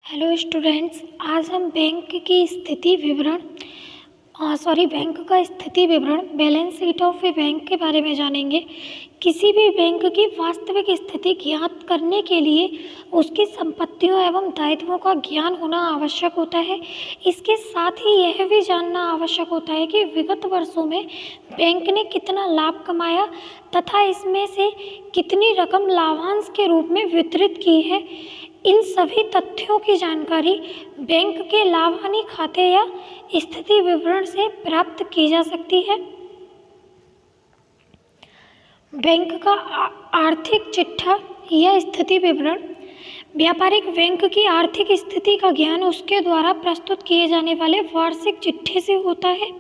Hello students, आज हम bank की स्थिति विवरण बैंक का स्थिति विवरण balance sheet of A bank के बारे में जानेंगे। किसी भी बैंक की वास्तविक स्थिति ज्ञात करने के लिए उसकी संपत्तियों एवं दायित्वों का ज्ञान होना आवश्यक होता है। इसके साथ ही यह भी जानना आवश्यक होता है कि विगत वर्षों में बैंक ने कितना लाभ कमाया तथा इसमें से कितनी रकम लाभांश के रूप में वितरित की है। इन सभी तथ्यों की जानकारी बैंक के लाभ हानि खाते या स्थिति विवरण से प्राप्त की जा सकती है। बैंक का आर्थिक चिट्ठा या स्थिति विवरण। व्यापारिक बैंक की आर्थिक स्थिति का ज्ञान उसके द्वारा प्रस्तुत किए जाने वाले वार्षिक चिट्ठे से होता है।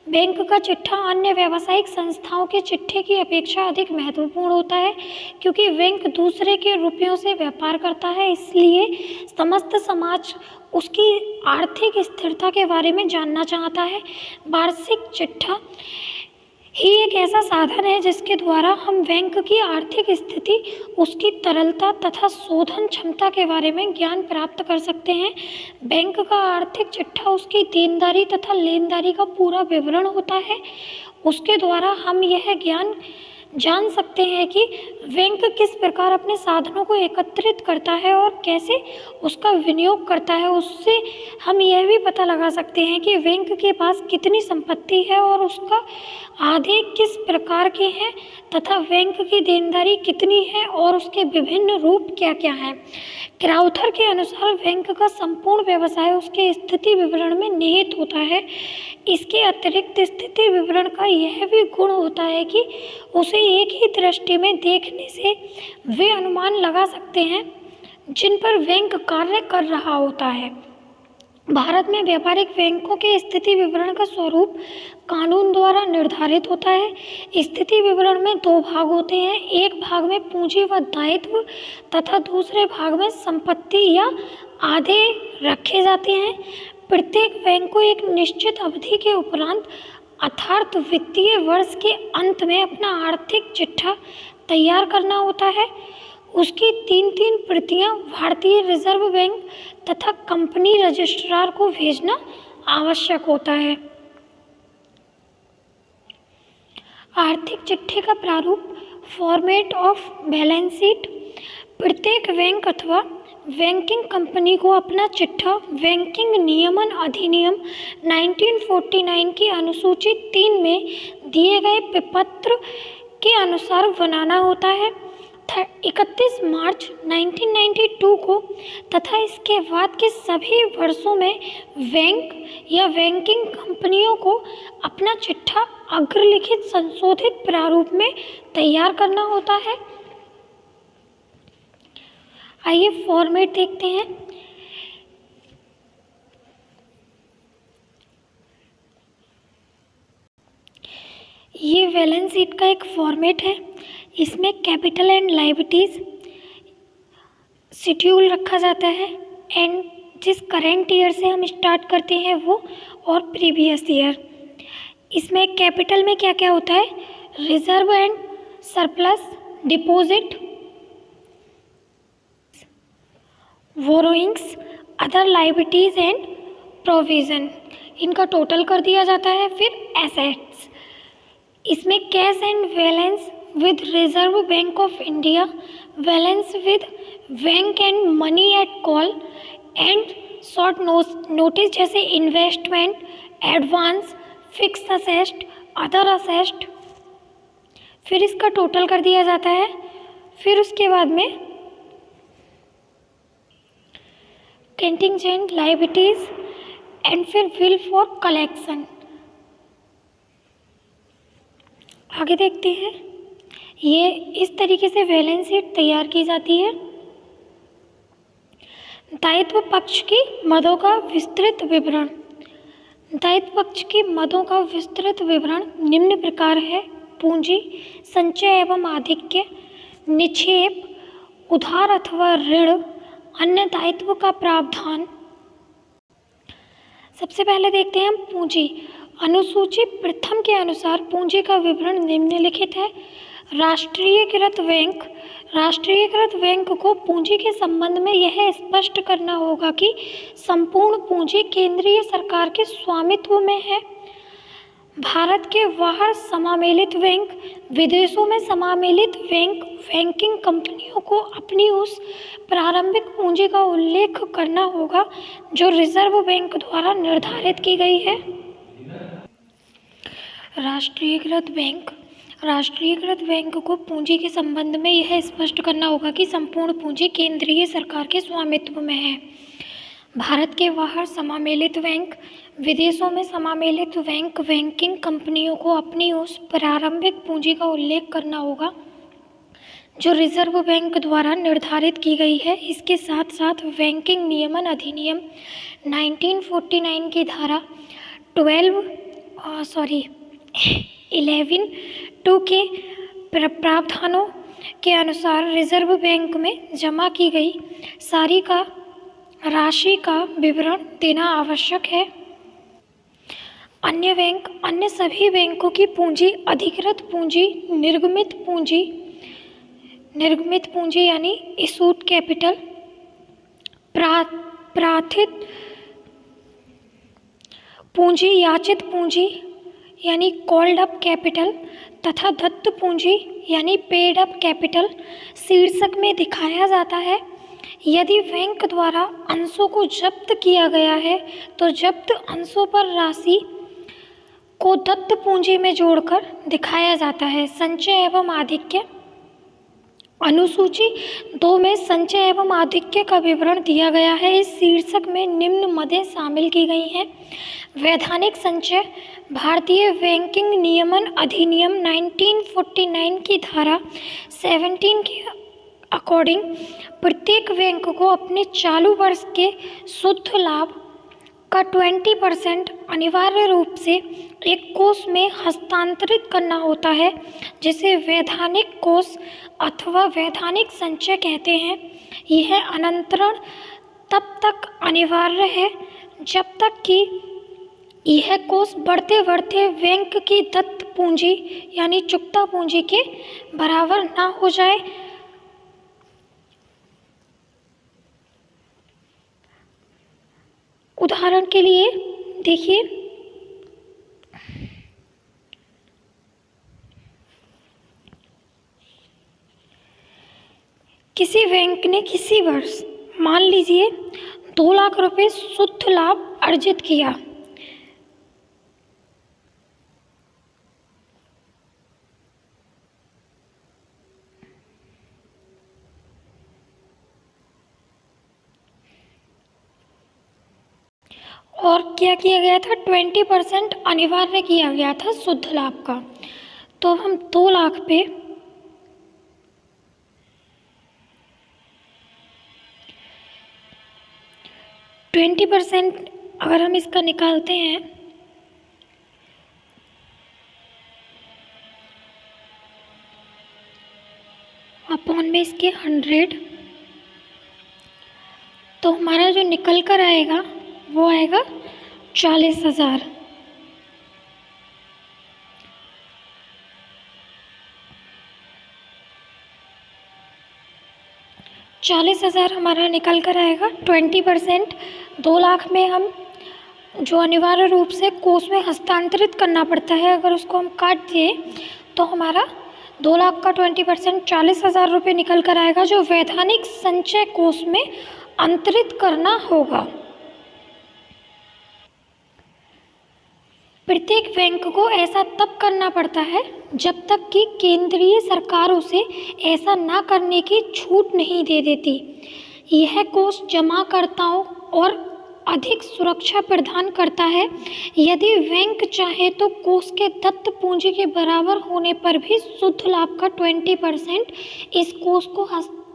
बैंक का चिट्ठा अन्य व्यावसायिक संस्थाओं के चिट्ठे की अपेक्षा अधिक महत्वपूर्ण होता है, क्योंकि बैंक दूसरे के रुपयों से व्यापार करता है। इसलिए समस्त समाज उसकी आर्थिक स्थिरता के बारे में जानना चाहता है। वार्षिक चिट्ठा ही एक ऐसा साधन है जिसके द्वारा हम बैंक की आर्थिक स्थिति, उसकी तरलता तथा शोधन क्षमता के बारे में ज्ञान प्राप्त कर सकते हैं। बैंक का आर्थिक चिट्ठा उसकी देनदारी तथा लेनदारी का पूरा विवरण होता है। उसके द्वारा हम यह ज्ञान जान सकते हैं कि बैंक किस प्रकार अपने साधनों को एकत्रित करता है और कैसे उसका विनियोग करता है। उससे हम यह भी पता लगा सकते हैं कि बैंक के पास कितनी संपत्ति है और उसका आधे किस प्रकार के हैं तथा बैंक की देनदारी कितनी है और उसके विभिन्न रूप क्या क्या हैं। क्राउथर के अनुसार बैंक का संपूर्ण व्यवसाय उसके स्थिति विवरण में निहित होता है। इसके अतिरिक्त स्थिति विवरण का यह भी गुण होता है कि उसे एक ही दृष्टि में देखने से वे अनुमान लगा सकते हैं जिन पर बैंक कार्य कर रहा होता है। भारत में व्यापारिक बैंकों के स्थिति विवरण का स्वरूप कानून द्वारा निर्धारित होता है। स्थिति विवरण में दो भाग होते हैं। एक भाग में पूंजी व दायित्व तथा दूसरे भाग में संपत्ति या आधे रखे जाते हैं। प्रत्येक बैंक को एक निश्चित अवधि के उपरांत अर्थात वित्तीय वर्ष के अंत में अपना आर्थिक चिट्ठा तैयार करना होता है। उसकी तीन प्रतियां भारतीय रिजर्व बैंक तथा कंपनी रजिस्ट्रार को भेजना आवश्यक होता है। आर्थिक चिट्ठे का प्रारूप, फॉर्मेट ऑफ बैलेंस शीट। प्रत्येक बैंक अथवा बैंकिंग कंपनी को अपना चिट्ठा बैंकिंग नियमन अधिनियम 1949 की अनुसूची 3 में दिए गए प्रपत्र के अनुसार बनाना होता है। 31 मार्च 1992 को तथा इसके बाद के सभी वर्षों में बैंक या बैंकिंग कंपनियों को अपना चिट्ठा अग्रलिखित संशोधित प्रारूप में तैयार करना होता है। आइए फॉर्मेट देखते हैं। ये बैलेंस शीट का एक फॉर्मेट है। इसमें कैपिटल एंड लायबिलिटीज शेड्यूल रखा जाता है एंड जिस करेंट ईयर से हम स्टार्ट करते हैं वो और प्रीवियस ईयर। इसमें कैपिटल में क्या क्या होता है, reserve and surplus, deposit, borrowings, other liabilities and provision, इनका टोटल कर दिया जाता है। फिर एसेट्स, इसमें cash and balance with Reserve Bank of India, balance with bank and money at call and short notice जैसे investment, advance, fix asset, other asset, फिर इसका टोटल कर दिया जाता है। फिर उसके बाद में कंटिंजेंट लायबिलिटीज एंड फिर बिल फॉर कलेक्शन। आगे देखते हैं। ये इस तरीके से बैलेंस शीट तैयार की जाती है। दायित्व पक्ष की मदों का विस्तृत विवरण। दायित्व पक्ष की मदों का विस्तृत विवरण निम्न प्रकार है। पूंजी, संचय एवं आधिक्य, निक्षेप, उधार अथवा ऋण, अन्य दायित्व का प्रावधान। सबसे पहले देखते हैं हम पूंजी। अनुसूची प्रथम के अनुसार पूंजी का विवरण निम्नलिखित है। राष्ट्रीयकृत बैंक राष्ट्रीयकृत बैंक को पूंजी के संबंध में यह स्पष्ट करना होगा कि संपूर्ण पूंजी केंद्रीय सरकार के स्वामित्व में है। भारत के बाहर समामेलित बैंक, विदेशों में समामेलित बैंक, बैंकिंग कंपनियों को अपनी उस प्रारंभिक पूंजी का उल्लेख करना होगा जो रिजर्व बैंक द्वारा निर्धारित की गई है। राष्ट्रीयकृत बैंक को पूंजी के संबंध में यह स्पष्ट करना होगा कि संपूर्ण पूंजी केंद्रीय सरकार के स्वामित्व में है। भारत के बाहर समामेलित बैंक, विदेशों में समामेलित बैंक, बैंकिंग कंपनियों को अपनी उस प्रारंभिक पूंजी का उल्लेख करना होगा जो रिजर्व बैंक द्वारा निर्धारित की गई है। इसके साथ साथ बैंकिंग नियमन अधिनियम 1949 की धारा 11(2) के प्रावधानों के अनुसार रिजर्व बैंक में जमा की गई सारी का राशि का विवरण देना आवश्यक है। अन्य सभी बैंकों की पूंजी, अधिकृत पूंजी, निर्गमित पूंजी यानी इशूड कैपिटल, प्रार्थित पूंजी, याचित पूंजी यानी कॉल्ड अप कैपिटल तथा दत्त पूंजी यानी पेड अप कैपिटल शीर्षक में दिखाया जाता है। यदि बैंक द्वारा अंशों को जब्त किया गया है तो जब्त अंशों पर राशि को दत्त पूंजी में जोड़कर दिखाया जाता है। संचय एवं आधिक्य, अनुसूची 2 में संचय एवं आधिक्य का विवरण दिया गया है। इस शीर्षक में निम्न मदें शामिल की गई हैं। वैधानिक संचय, भारतीय बैंकिंग नियमन अधिनियम 1949 की धारा 17 के अकॉर्डिंग प्रत्येक बैंक को अपने चालू वर्ष के शुद्ध लाभ का 20% अनिवार्य रूप से एक कोष में हस्तांतरित करना होता है, जिसे वैधानिक कोष अथवा वैधानिक संचय कहते हैं। यह अनंतरण तब तक अनिवार्य है जब तक कि यह कोष बढ़ते बढ़ते बैंक की दत्त पूंजी यानी चुकता पूंजी के बराबर ना हो जाए। उदाहरण के लिए देखिए, किसी बैंक ने किसी वर्ष मान लीजिए 2 लाख रुपए शुद्ध लाभ अर्जित किया। और क्या किया गया था, 20% अनिवार्य किया गया था शुद्ध लाभ का। तो हम 2 लाख पे 20% अगर हम इसका निकालते हैं अपॉन में इसके 100, तो हमारा जो निकल कर आएगा वो आएगा 40,000। हमारा निकल कर आएगा। 20% 2 लाख में हम जो अनिवार्य रूप से कोष में हस्तांतरित करना पड़ता है, अगर उसको हम काट दिए तो हमारा 2 लाख का 20% 40,000 रुपये निकल कर आएगा, जो वैधानिक संचय कोष में अंतरित करना होगा। प्रत्येक बैंक को ऐसा तब करना पड़ता है जब तक कि केंद्रीय सरकार उसे ऐसा ना करने की छूट नहीं दे देती। यह कोष जमाकर्ताओं और अधिक सुरक्षा प्रदान करता है। यदि बैंक चाहे तो कोष के दत्त पूंजी के बराबर होने पर भी शुद्ध लाभ का 20%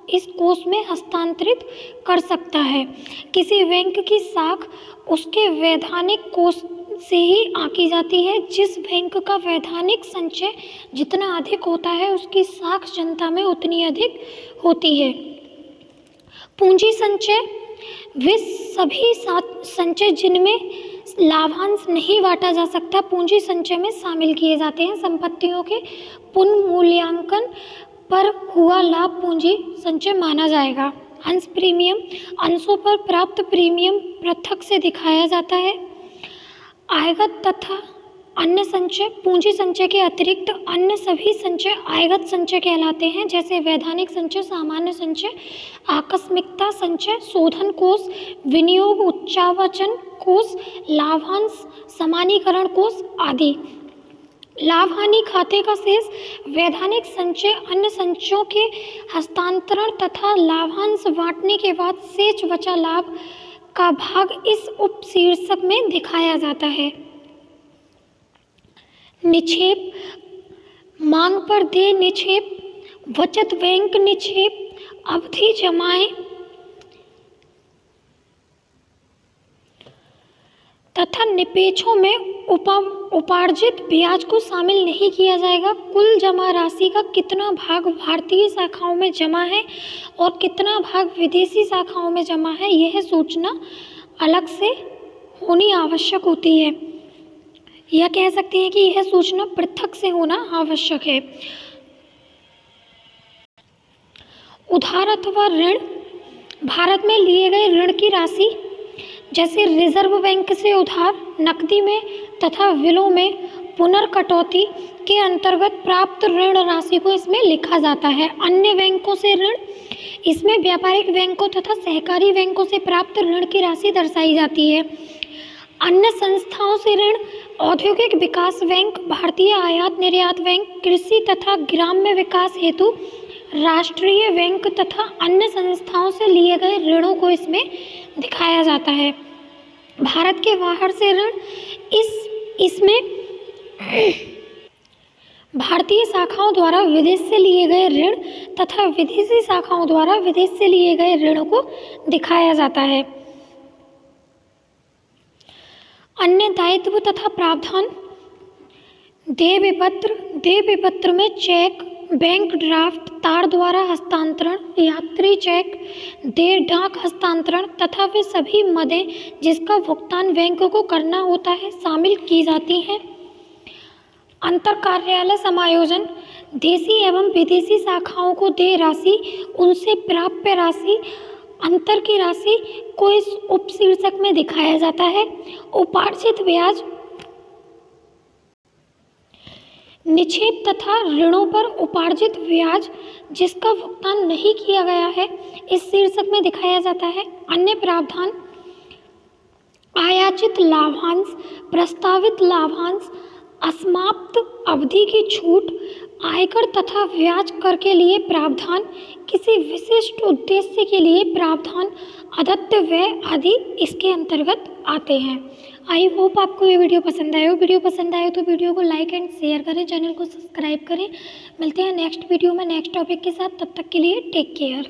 इस कोष में हस्तांतरित कर सकता है। किसी बैंक की साख उसके वैधानिक कोष से ही आंकी जाती है। जिस बैंक का वैधानिक संचय जितना अधिक होता है, उसकी साख जनता में उतनी अधिक होती है। पूंजी संचय वे सभी संचय जिनमें लाभांश नहीं बांटा जा सकता पूंजी संचय में शामिल किए जाते हैं। संपत्तियों के पुनर्मूल्यांकन पर हुआ लाभ पूंजी संचय माना जाएगा। अंश प्रीमियम, अंशों पर प्राप्त प्रीमियम पृथक से दिखाया जाता है। आयगत तथा अन्य संचय, पूंजी संचय के अतिरिक्त अन्य सभी संचय आयगत संचय कहलाते हैं, जैसे वैधानिक संचय, सामान्य संचय, आकस्मिकता संचय, शोधन कोष, विनियोग उच्चावचन कोष, लाभांश समानीकरण कोष आदि। लाभ हानि खाते का शेष, वैधानिक संचय अन्य संचयों के हस्तांतरण तथा लाभांश बांटने के बाद शेष बचा लाभ का भाग इस उपशीर्षक में दिखाया जाता है। निक्षेप, मांग पर देय निक्षेप, बचत बैंक निक्षेप, अवधि जमाएं तथा निपेक्षों में उपार्जित ब्याज को शामिल नहीं किया जाएगा। कुल जमा राशि का कितना भाग भारतीय शाखाओं में जमा है और कितना भाग विदेशी शाखाओं में जमा है, यह सूचना अलग से होनी आवश्यक होती है। यह कह सकते हैं कि यह सूचना पृथक से होना आवश्यक है। उधार अथवा ऋण, भारत में लिए गए ऋण की राशि जैसे रिजर्व बैंक से उधार, नकदी में तथा विलों में पुनर्कटौती के अंतर्गत प्राप्त ऋण राशि को इसमें लिखा जाता है। अन्य बैंकों से ऋण, इसमें व्यापारिक बैंकों तथा सहकारी बैंकों से प्राप्त ऋण की राशि दर्शाई जाती है। अन्य संस्थाओं से ऋण, औद्योगिक विकास बैंक, भारतीय आयात निर्यात बैंक, कृषि तथा ग्राम्य विकास हेतु राष्ट्रीय बैंक तथा अन्य संस्थाओं से लिए गए ऋणों को इसमें दिखाया जाता है। भारत के बाहर से ऋण, इसमें भारतीय शाखाओं द्वारा विदेश से लिए गए ऋण तथा विदेशी शाखाओं द्वारा विदेश से लिए गए ऋणों को दिखाया जाता है। अन्य दायित्व तथा प्रावधान, देय विपत्र में चेक, बैंक ड्राफ्ट, तार द्वारा हस्तांतरण, यात्री चेक, देय डाक हस्तांतरण तथा वे सभी मदें जिसका भुगतान बैंक को करना होता है शामिल की जाती हैं। अंतर कार्यालय समायोजन, देशी एवं विदेशी शाखाओं को देय राशि, उनसे प्राप्य राशि, अंतर की राशि को इस उपशीर्षक में दिखाया जाता है। उपार्जित ब्याज, निक्षेप तथा ऋणों पर उपार्जित ब्याज जिसका भुगतान नहीं किया गया है इस शीर्षक में दिखाया जाता है। अन्य प्रावधान, आयाचित लाभांश, प्रस्तावित लाभांश, असमाप्त अवधि की छूट, आयकर तथा ब्याज कर के लिए प्रावधान, किसी विशिष्ट उद्देश्य के लिए प्रावधान, अदत्त व्यय आदि इसके अंतर्गत आते हैं। आई होप आपको ये वीडियो पसंद आए हो। वीडियो पसंद आए तो वीडियो को लाइक एंड शेयर करें, चैनल को सब्सक्राइब करें। मिलते हैं नेक्स्ट वीडियो में नेक्स्ट टॉपिक के साथ, तब तक के लिए टेक केयर।